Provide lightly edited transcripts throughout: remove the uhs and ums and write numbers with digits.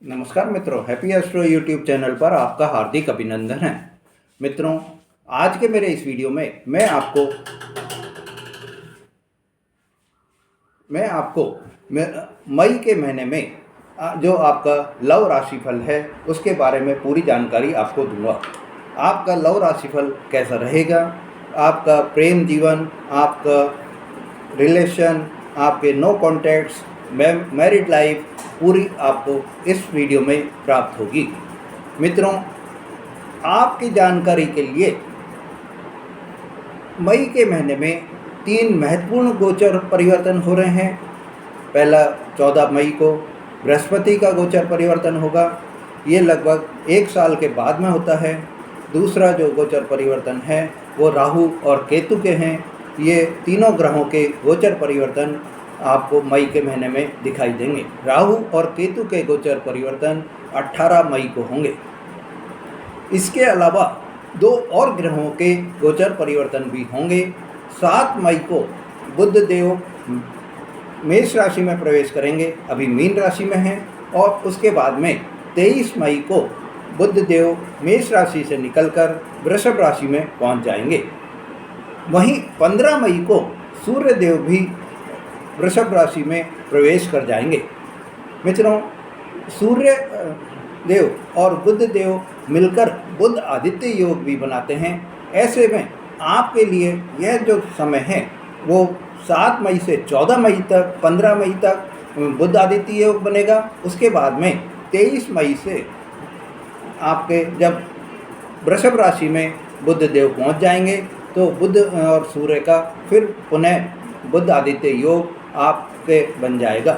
नमस्कार मित्रों, happy astro YouTube channel पर आपका हार्दिक अभिनंदन है। मित्रों, आज के मेरे इस वीडियो में मैं आपको मई के महीने में जो आपका लव राशिफल है उसके बारे में पूरी जानकारी आपको दूंगा। आपका लव राशिफल कैसा रहेगा, आपका प्रेम जीवन, आपका रिलेशन, आपके नो कॉन्टैक्ट्स, मैरिड लाइफ पूरी आपको इस वीडियो में प्राप्त होगी। मित्रों, आपकी जानकारी के लिए मई के महीने में 3 महत्वपूर्ण गोचर परिवर्तन हो रहे हैं। पहला 14 मई को बृहस्पति का गोचर परिवर्तन होगा, ये लगभग 1 साल के बाद में होता है। दूसरा जो गोचर परिवर्तन है वो राहु और केतु के हैं। ये तीनों ग्रहों के गोचर परिवर्तन आपको मई के महीने में दिखाई देंगे। राहु और केतु के गोचर परिवर्तन 18 मई को होंगे। इसके अलावा 2 और ग्रहों के गोचर परिवर्तन भी होंगे। 7 मई को बुध देव मेष राशि में प्रवेश करेंगे, अभी मीन राशि में हैं, और उसके बाद में 23 मई को बुध देव मेष राशि से निकलकर वृषभ राशि में पहुंच जाएंगे। वहीं 15 मई को सूर्य देव भी वृषभ राशि में प्रवेश कर जाएंगे। मित्रों, सूर्य देव और बुध देव मिलकर बुध आदित्य योग भी बनाते हैं। ऐसे में आपके लिए यह जो समय है वो 7 मई से 14 मई तक, 15 मई तक बुध आदित्य योग बनेगा। उसके बाद में 23 मई से आपके जब वृषभ राशि में बुध देव पहुंच जाएंगे तो बुध और सूर्य का फिर पुनः बुध आदित्य योग आपके बन जाएगा।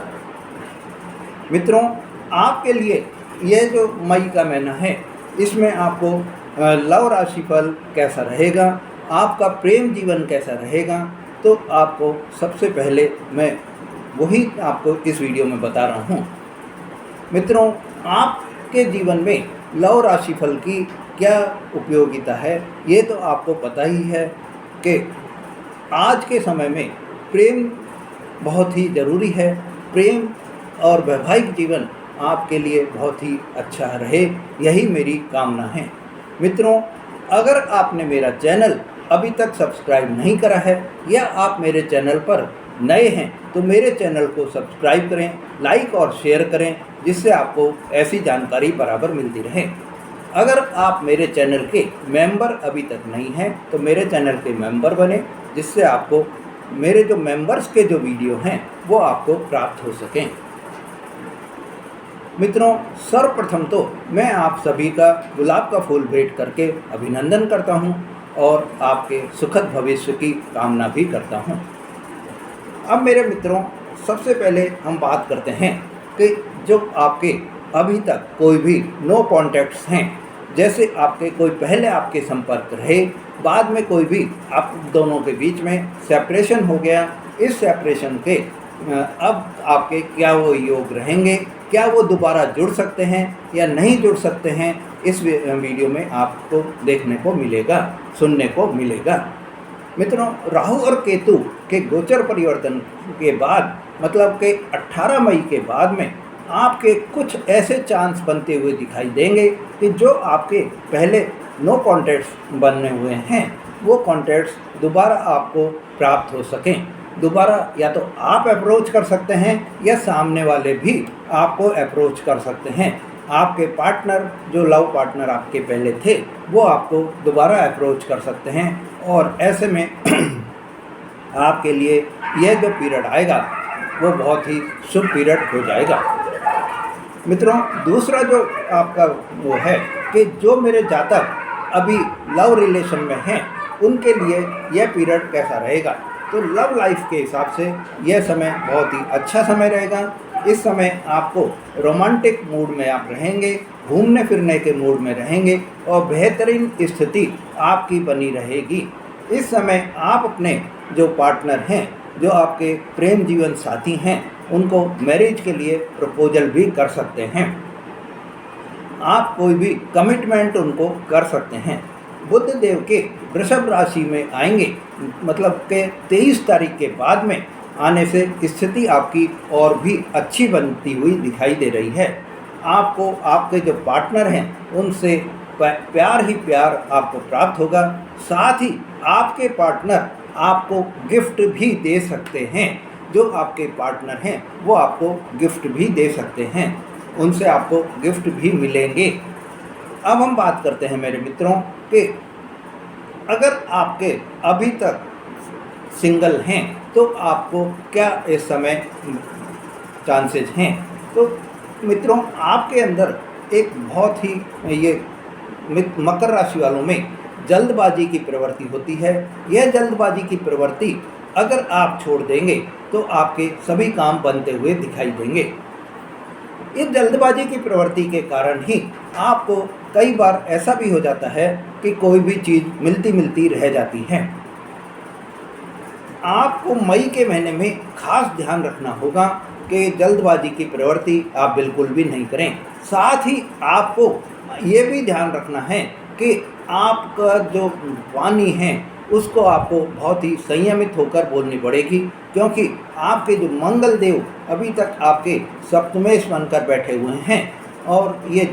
मित्रों, आपके लिए यह जो मई का महीना है इसमें आपको लव राशिफल कैसा रहेगा, आपका प्रेम जीवन कैसा रहेगा, तो आपको सबसे पहले मैं वही आपको इस वीडियो में बता रहा हूँ। मित्रों, आपके जीवन में लव राशिफल की क्या उपयोगिता है ये तो आपको पता ही है कि आज के समय में प्रेम बहुत ही ज़रूरी है। प्रेम और वैवाहिक जीवन आपके लिए बहुत ही अच्छा रहे, यही मेरी कामना है। मित्रों, अगर आपने मेरा चैनल अभी तक सब्सक्राइब नहीं करा है या आप मेरे चैनल पर नए हैं तो मेरे चैनल को सब्सक्राइब करें, लाइक और शेयर करें, जिससे आपको ऐसी जानकारी बराबर मिलती रहे। अगर आप मेरे चैनल के मेंबर अभी तक नहीं हैं तो मेरे चैनल के मेंबर बने, जिससे आपको मेरे जो मेंबर्स के जो वीडियो हैं वो आपको प्राप्त हो सकें। मित्रों, सर्वप्रथम तो मैं आप सभी का गुलाब का फूल भेंट करके अभिनंदन करता हूं और आपके सुखद भविष्य की कामना भी करता हूं। अब मेरे मित्रों, सबसे पहले हम बात करते हैं कि जो आपके अभी तक कोई भी नो कॉन्टैक्ट्स हैं, जैसे आपके कोई पहले आपके संपर्क रहे, बाद में कोई भी आप दोनों के बीच में सेपरेशन हो गया, इस सेपरेशन के अब आपके क्या वो योग रहेंगे, क्या वो दोबारा जुड़ सकते हैं या नहीं जुड़ सकते हैं, इस वीडियो में आपको देखने को मिलेगा, सुनने को मिलेगा। मित्रों, राहु और केतु के गोचर परिवर्तन के बाद मतलब कि 18 मई के बाद में आपके कुछ ऐसे चांस बनते हुए दिखाई देंगे कि जो आपके पहले नो कॉन्टैक्ट्स बनने हुए हैं वो कॉन्टैक्ट्स दोबारा आपको प्राप्त हो सकें। दोबारा या तो आप अप्रोच कर सकते हैं या सामने वाले भी आपको अप्रोच कर सकते हैं। आपके पार्टनर, जो लव पार्टनर आपके पहले थे, वो आपको दोबारा अप्रोच कर सकते हैं और ऐसे में आपके लिए यह जो पीरियड आएगा वो बहुत ही शुभ पीरियड हो जाएगा। मित्रों, दूसरा जो आपका वो है कि जो मेरे जातक अभी लव रिलेशन में हैं उनके लिए यह पीरियड कैसा रहेगा, तो लव लाइफ के हिसाब से यह समय बहुत ही अच्छा समय रहेगा। इस समय आपको रोमांटिक मूड में आप रहेंगे, घूमने फिरने के मूड में रहेंगे और बेहतरीन स्थिति आपकी बनी रहेगी। इस समय आप अपने जो पार्टनर हैं, जो आपके प्रेम जीवन साथी हैं, उनको मैरिज के लिए प्रपोजल भी कर सकते हैं। आप कोई भी कमिटमेंट उनको कर सकते हैं। बुध देव के वृषभ राशि में आएंगे, मतलब कि 23 तारीख के बाद में आने से स्थिति आपकी और भी अच्छी बनती हुई दिखाई दे रही है। आपको आपके जो पार्टनर हैं उनसे प्यार ही प्यार आपको प्राप्त होगा। साथ ही आपके पार्टनर आपको गिफ्ट भी दे सकते हैं। जो आपके पार्टनर हैं वो आपको गिफ्ट भी दे सकते हैं, उनसे आपको गिफ्ट भी मिलेंगे। अब हम बात करते हैं मेरे मित्रों कि अगर आपके अभी तक सिंगल हैं तो आपको क्या इस समय चांसेस हैं। तो मित्रों, आपके अंदर एक बहुत ही ये मकर राशि वालों में जल्दबाजी की प्रवृत्ति होती है। यह जल्दबाजी की प्रवृत्ति अगर आप छोड़ देंगे तो आपके सभी काम बनते हुए दिखाई देंगे। इस जल्दबाजी की प्रवृत्ति के कारण ही आपको कई बार ऐसा भी हो जाता है कि कोई भी चीज़ मिलती मिलती रह जाती है। आपको मई के महीने में खास ध्यान रखना होगा कि जल्दबाजी की प्रवृत्ति आप बिल्कुल भी नहीं करें। साथ ही आपको ये भी ध्यान रखना है कि आपका जो वाणी है उसको आपको बहुत ही संयमित होकर बोलनी पड़ेगी, क्योंकि आपके जो मंगल देव अभी तक आपके सप्तमेश बनकर बैठे हुए हैं और ये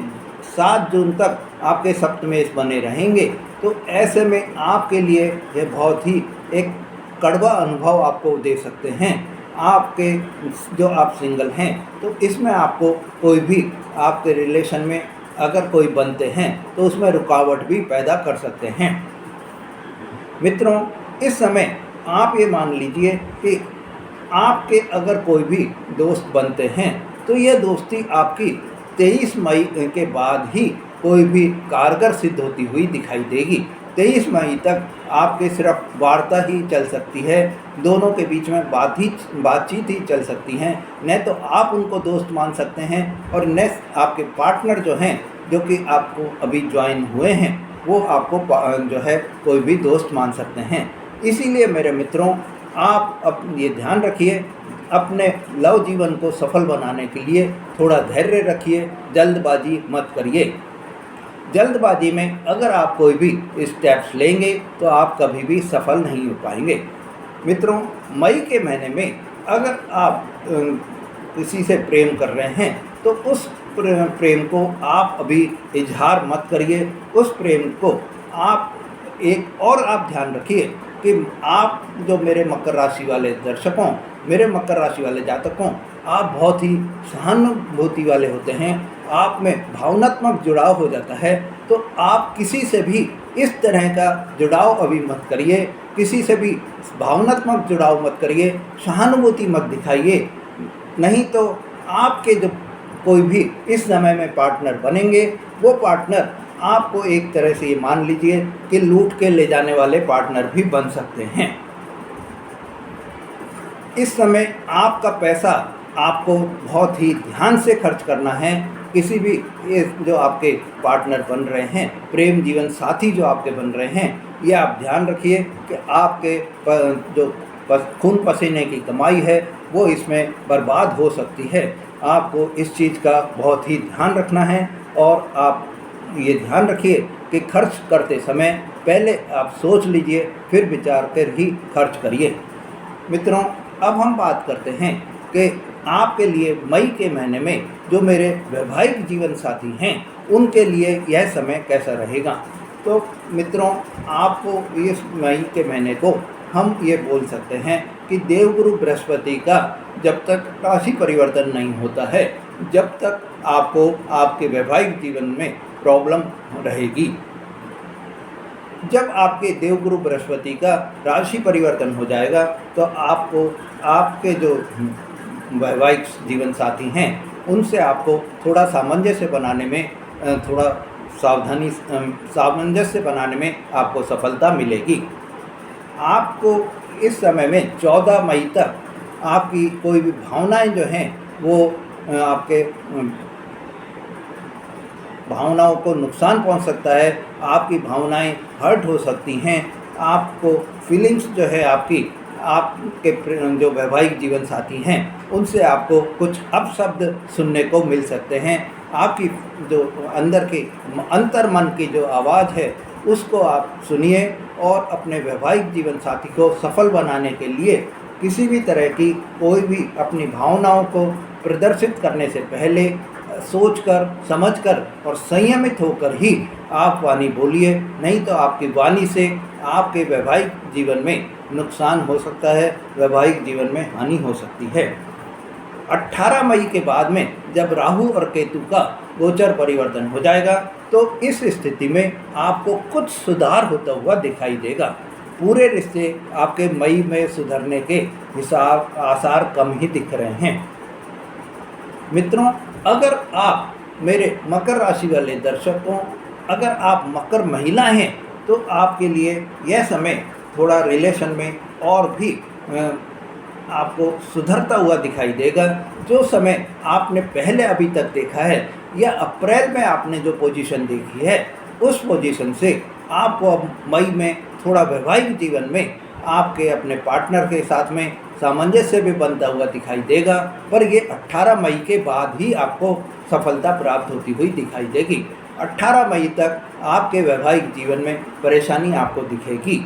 7 जून तक आपके सप्तमेश बने रहेंगे। तो ऐसे में आपके लिए यह बहुत ही एक कड़वा अनुभव आपको दे सकते हैं। आपके जो आप सिंगल हैं तो इसमें आपको कोई भी आपके रिलेशन में अगर कोई बनते हैं तो उसमें रुकावट भी पैदा कर सकते हैं। मित्रों, इस समय आप ये मान लीजिए कि आपके अगर कोई भी दोस्त बनते हैं तो यह दोस्ती आपकी 23 मई के बाद ही कोई भी कारगर सिद्ध होती हुई दिखाई देगी। 23 मई तक आपके सिर्फ वार्ता ही चल सकती है, दोनों के बीच में बातचीत ही चल सकती हैं। न तो आप उनको दोस्त मान सकते हैं और न आपके पार्टनर जो हैं, जो कि आपको अभी ज्वाइन हुए हैं, वो आपको जो है कोई भी दोस्त मान सकते हैं। इसीलिए मेरे मित्रों, आप अब ये ध्यान रखिए, अपने लव जीवन को सफल बनाने के लिए थोड़ा धैर्य रखिए, जल्दबाजी मत करिए। जल्दबाजी में अगर आप कोई भी स्टेप्स लेंगे तो आप कभी भी सफल नहीं हो पाएंगे। मित्रों, मई के महीने में अगर आप किसी से प्रेम कर रहे हैं तो उस प्रेम को आप अभी इजहार मत करिए। उस प्रेम को आप आप ध्यान रखिए कि आप जो मेरे मकर राशि वाले दर्शकों, मेरे मकर राशि वाले जातकों, आप बहुत ही सहानुभूति वाले होते हैं, आप में भावनात्मक जुड़ाव हो जाता है। तो आप किसी से भी इस तरह का जुड़ाव अभी मत करिए, किसी से भी भावनात्मक जुड़ाव मत करिए, सहानुभूति मत दिखाइए। नहीं तो आपके जो कोई भी इस समय में पार्टनर बनेंगे, वो पार्टनर आपको एक तरह से ये मान लीजिए कि लूट के ले जाने वाले पार्टनर भी बन सकते हैं। इस समय आपका पैसा आपको बहुत ही ध्यान से खर्च करना है। किसी भी ये जो आपके पार्टनर बन रहे हैं, प्रेम जीवन साथी जो आपके बन रहे हैं, ये आप ध्यान रखिए कि आपके जो खून पसीने की कमाई है वो इसमें बर्बाद हो सकती है। आपको इस चीज़ का बहुत ही ध्यान रखना है और आप ये ध्यान रखिए कि खर्च करते समय पहले आप सोच लीजिए, फिर विचार कर ही खर्च करिए। मित्रों, अब हम बात करते हैं कि आपके लिए मई के महीने में जो मेरे वैवाहिक जीवन साथी हैं उनके लिए यह समय कैसा रहेगा। तो मित्रों, आपको इस मई के महीने को हम ये बोल सकते हैं कि देवगुरु बृहस्पति का जब तक राशि परिवर्तन नहीं होता है, जब तक आपको आपके वैवाहिक जीवन में प्रॉब्लम रहेगी। जब आपके देवगुरु बृहस्पति का राशि परिवर्तन हो जाएगा तो आपको आपके जो वैवाहिक जीवन साथी हैं उनसे आपको थोड़ा सामंजस्य बनाने में सामंजस्य बनाने में आपको सफलता मिलेगी। आपको इस समय में 14 मई तक आपकी कोई भी भावनाएं जो हैं वो आपके भावनाओं को नुकसान पहुंच सकता है। आपकी भावनाएं हर्ट हो सकती हैं। आपको फीलिंग्स जो है आपके जो वैवाहिक जीवन साथी हैं उनसे आपको कुछ अपशब्द सुनने को मिल सकते हैं। आपकी जो अंदर की अंतर्मन की जो आवाज़ है उसको आप सुनिए और अपने वैवाहिक जीवन साथी को सफल बनाने के लिए किसी भी तरह की कोई भी अपनी भावनाओं को प्रदर्शित करने से पहले सोचकर, समझकर और संयमित होकर ही आप वाणी बोलिए, नहीं तो आपकी वाणी से आपके वैवाहिक जीवन में नुकसान हो सकता है, वैवाहिक जीवन में हानि हो सकती है। 18 मई के बाद में जब राहु और केतु का गोचर परिवर्तन हो जाएगा तो इस स्थिति में आपको कुछ सुधार होता हुआ दिखाई देगा। पूरे रिश्ते आपके मई में सुधरने के हिसाब आसार कम ही दिख रहे हैं। मित्रों, अगर आप मेरे मकर राशि वाले दर्शकों, अगर आप मकर महिला हैं तो आपके लिए यह समय थोड़ा रिलेशन में और भी आपको सुधरता हुआ दिखाई देगा। जो समय आपने पहले अभी तक देखा है या अप्रैल में आपने जो पोजीशन देखी है, उस पोजीशन से आपको अब मई में थोड़ा वैवाहिक जीवन में आपके अपने पार्टनर के साथ में सामंजस्य भी बनता हुआ दिखाई देगा। पर ये 18 मई के बाद ही आपको सफलता प्राप्त होती हुई दिखाई देगी। 18 मई तक आपके वैवाहिक जीवन में परेशानी आपको दिखेगी।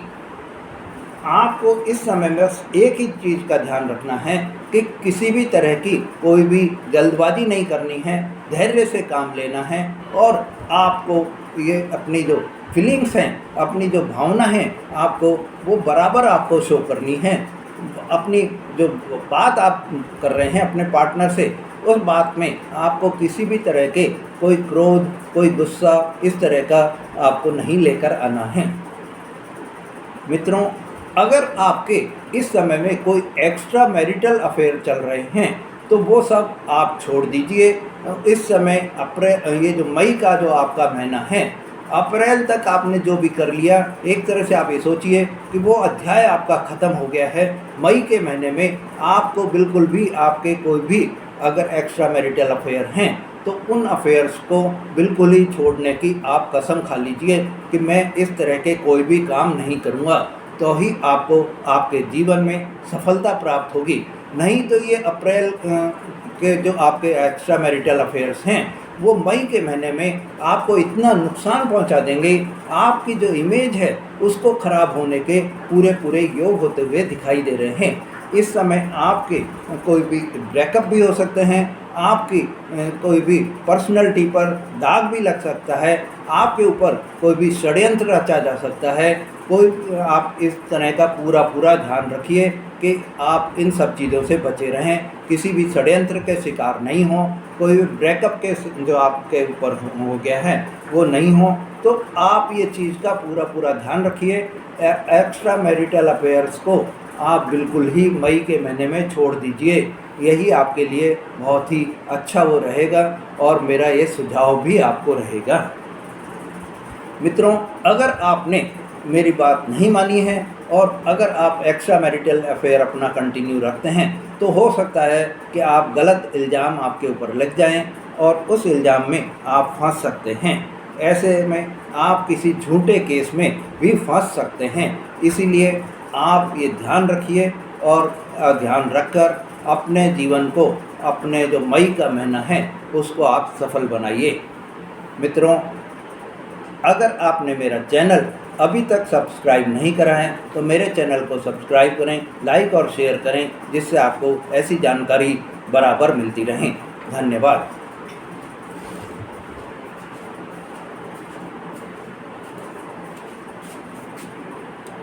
आपको इस समय में बस एक ही चीज़ का ध्यान रखना है कि किसी भी तरह की कोई भी जल्दबाजी नहीं करनी है, धैर्य से काम लेना है और आपको ये अपनी जो फीलिंग्स हैं, अपनी जो भावना है, आपको वो बराबर आपको शो करनी है। अपनी जो बात आप कर रहे हैं अपने पार्टनर से, उस बात में आपको किसी भी तरह के कोई क्रोध, कोई गुस्सा इस तरह का आपको नहीं लेकर आना है। मित्रों, अगर आपके इस समय में कोई एक्स्ट्रा मैरिटल अफेयर चल रहे हैं तो वो सब आप छोड़ दीजिए। इस समय ये जो मई का जो आपका महीना है, अप्रैल तक आपने जो भी कर लिया, एक तरह से आप ये सोचिए कि वो अध्याय आपका ख़त्म हो गया है। मई के महीने में आपको बिल्कुल भी आपके कोई भी अगर एक्स्ट्रा मैरिटल अफेयर हैं तो उन अफेयर्स को बिल्कुल ही छोड़ने की आप कसम खा लीजिए कि मैं इस तरह के कोई भी काम नहीं करूँगा, तो ही आपको आपके जीवन में सफलता प्राप्त होगी। नहीं तो ये अप्रैल के जो आपके एक्स्ट्रा मैरिटल अफेयर्स हैं वो मई के महीने में आपको इतना नुकसान पहुंचा देंगे, आपकी जो इमेज है उसको खराब होने के पूरे पूरे योग होते हुए दिखाई दे रहे हैं। इस समय आपके कोई भी ब्रेकअप भी हो सकते हैं, आपकी कोई भी पर्सनैलिटी पर दाग भी लग सकता है, आपके ऊपर कोई भी षड्यंत्र रचा जा सकता है। कोई आप इस तरह का पूरा ध्यान रखिए कि आप इन सब चीज़ों से बचे रहें, किसी भी षड्यंत्र के शिकार नहीं हों, कोई भी ब्रेकअप के जो आपके ऊपर हो गया है वो नहीं हो। तो आप ये चीज़ का पूरा ध्यान रखिए। एक्स्ट्रा मैरिटल अफेयर्स को आप बिल्कुल ही मई के महीने में छोड़ दीजिए, यही आपके लिए बहुत ही अच्छा वो रहेगा और मेरा ये सुझाव भी आपको रहेगा। मित्रों, अगर आपने मेरी बात नहीं मानी है और अगर आप एक्स्ट्रा मैरिटल अफेयर अपना कंटिन्यू रखते हैं तो हो सकता है कि आप गलत इल्ज़ाम आपके ऊपर लग जाएं और उस इल्ज़ाम में आप फंस सकते हैं। ऐसे में आप किसी झूठे केस में भी फंस सकते हैं। इसीलिए आप ये ध्यान रखिए और ध्यान रखकर अपने जीवन को, अपने जो मई का महीना है उसको आप सफल बनाइए। मित्रों, अगर आपने मेरा चैनल अभी तक सब्सक्राइब नहीं करा है तो मेरे चैनल को सब्सक्राइब करें, लाइक और शेयर करें, जिससे आपको ऐसी जानकारी बराबर मिलती रहें। धन्यवाद।